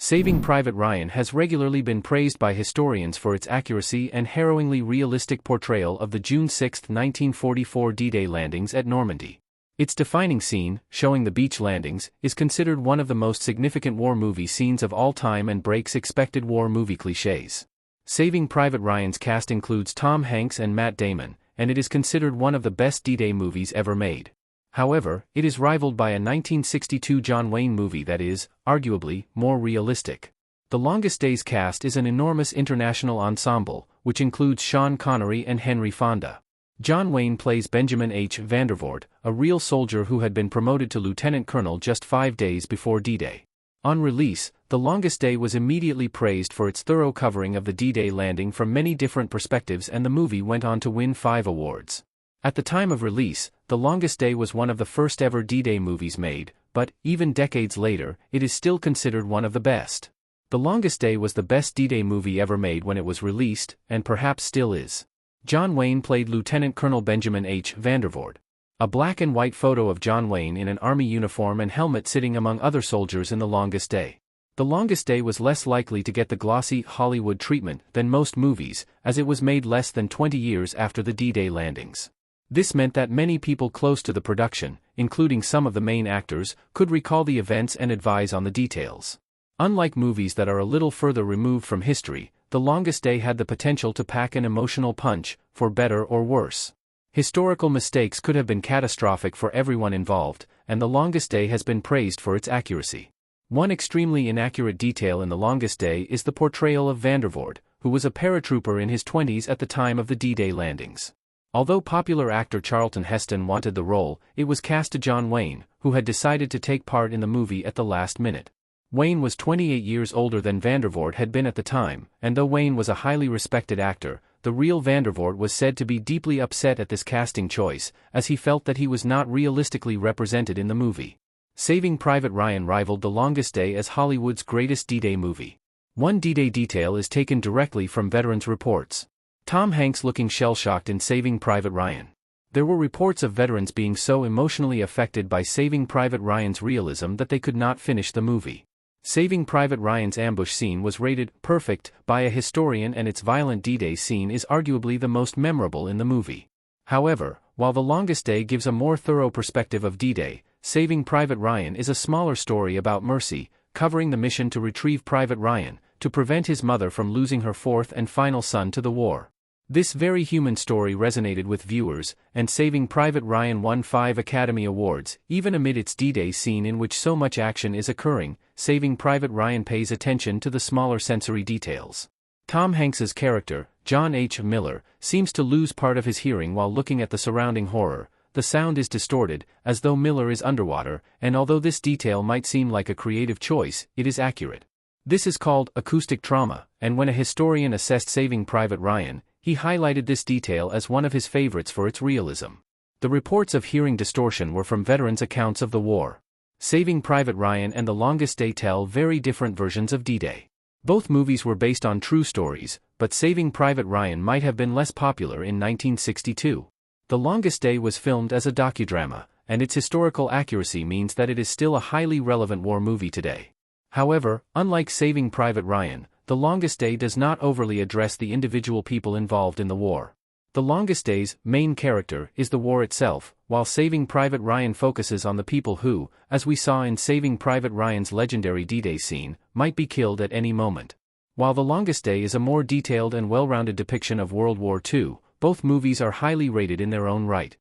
Saving Private Ryan has regularly been praised by historians for its accuracy and harrowingly realistic portrayal of the June 6, 1944 D-Day landings at Normandy. Its defining scene, showing the beach landings, is considered one of the most significant war movie scenes of all time and breaks expected war movie cliches. Saving Private Ryan's cast includes Tom Hanks and Matt Damon, and it is considered one of the best D-Day movies ever made. However, it is rivaled by a 1962 John Wayne movie that is, arguably, more realistic. The Longest Day's cast is an enormous international ensemble, which includes Sean Connery and Henry Fonda. John Wayne plays Benjamin H. Vandervoort, a real soldier who had been promoted to lieutenant colonel just 5 days before D-Day. On release, The Longest Day was immediately praised for its thorough covering of the D-Day landing from many different perspectives, and the movie went on to win 5 awards. At the time of release, The Longest Day was one of the first ever D-Day movies made, but, even decades later, it is still considered one of the best. The Longest Day was the best D-Day movie ever made when it was released, and perhaps still is. John Wayne played Lieutenant Colonel Benjamin H. Vandervoort. A black and white photo of John Wayne in an army uniform and helmet sitting among other soldiers in The Longest Day. The Longest Day was less likely to get the glossy Hollywood treatment than most movies, as it was made less than 20 years after the D-Day landings. This meant that many people close to the production, including some of the main actors, could recall the events and advise on the details. Unlike movies that are a little further removed from history, The Longest Day had the potential to pack an emotional punch, for better or worse. Historical mistakes could have been catastrophic for everyone involved, and The Longest Day has been praised for its accuracy. One extremely inaccurate detail in The Longest Day is the portrayal of Vandervoort, who was a paratrooper in his 20s at the time of the D-Day landings. Although popular actor Charlton Heston wanted the role, it was cast to John Wayne, who had decided to take part in the movie at the last minute. Wayne was 28 years older than Vandervoort had been at the time, and though Wayne was a highly respected actor, the real Vandervoort was said to be deeply upset at this casting choice, as he felt that he was not realistically represented in the movie. Saving Private Ryan rivaled The Longest Day as Hollywood's greatest D-Day movie. One D-Day detail is taken directly from veterans' reports. Tom Hanks looking shell-shocked in Saving Private Ryan. There were reports of veterans being so emotionally affected by Saving Private Ryan's realism that they could not finish the movie. Saving Private Ryan's ambush scene was rated perfect by a historian, and its violent D-Day scene is arguably the most memorable in the movie. However, while The Longest Day gives a more thorough perspective of D-Day, Saving Private Ryan is a smaller story about mercy, covering the mission to retrieve Private Ryan, to prevent his mother from losing her 4th and final son to the war. This very human story resonated with viewers, and Saving Private Ryan won 5 Academy Awards. Even amid its D-Day scene in which so much action is occurring, Saving Private Ryan pays attention to the smaller sensory details. Tom Hanks's character, John H. Miller, seems to lose part of his hearing while looking at the surrounding horror. The sound is distorted, as though Miller is underwater, and although this detail might seem like a creative choice, it is accurate. This is called acoustic trauma, and when a historian assessed Saving Private Ryan, he highlighted this detail as one of his favorites for its realism. The reports of hearing distortion were from veterans' accounts of the war. Saving Private Ryan and The Longest Day tell very different versions of D-Day. Both movies were based on true stories, but Saving Private Ryan might have been less popular in 1962. The Longest Day was filmed as a docudrama, and its historical accuracy means that it is still a highly relevant war movie today. However, unlike Saving Private Ryan, The Longest Day does not overly address the individual people involved in the war. The Longest Day's main character is the war itself, while Saving Private Ryan focuses on the people who, as we saw in Saving Private Ryan's legendary D-Day scene, might be killed at any moment. While The Longest Day is a more detailed and well-rounded depiction of World War II, both movies are highly rated in their own right.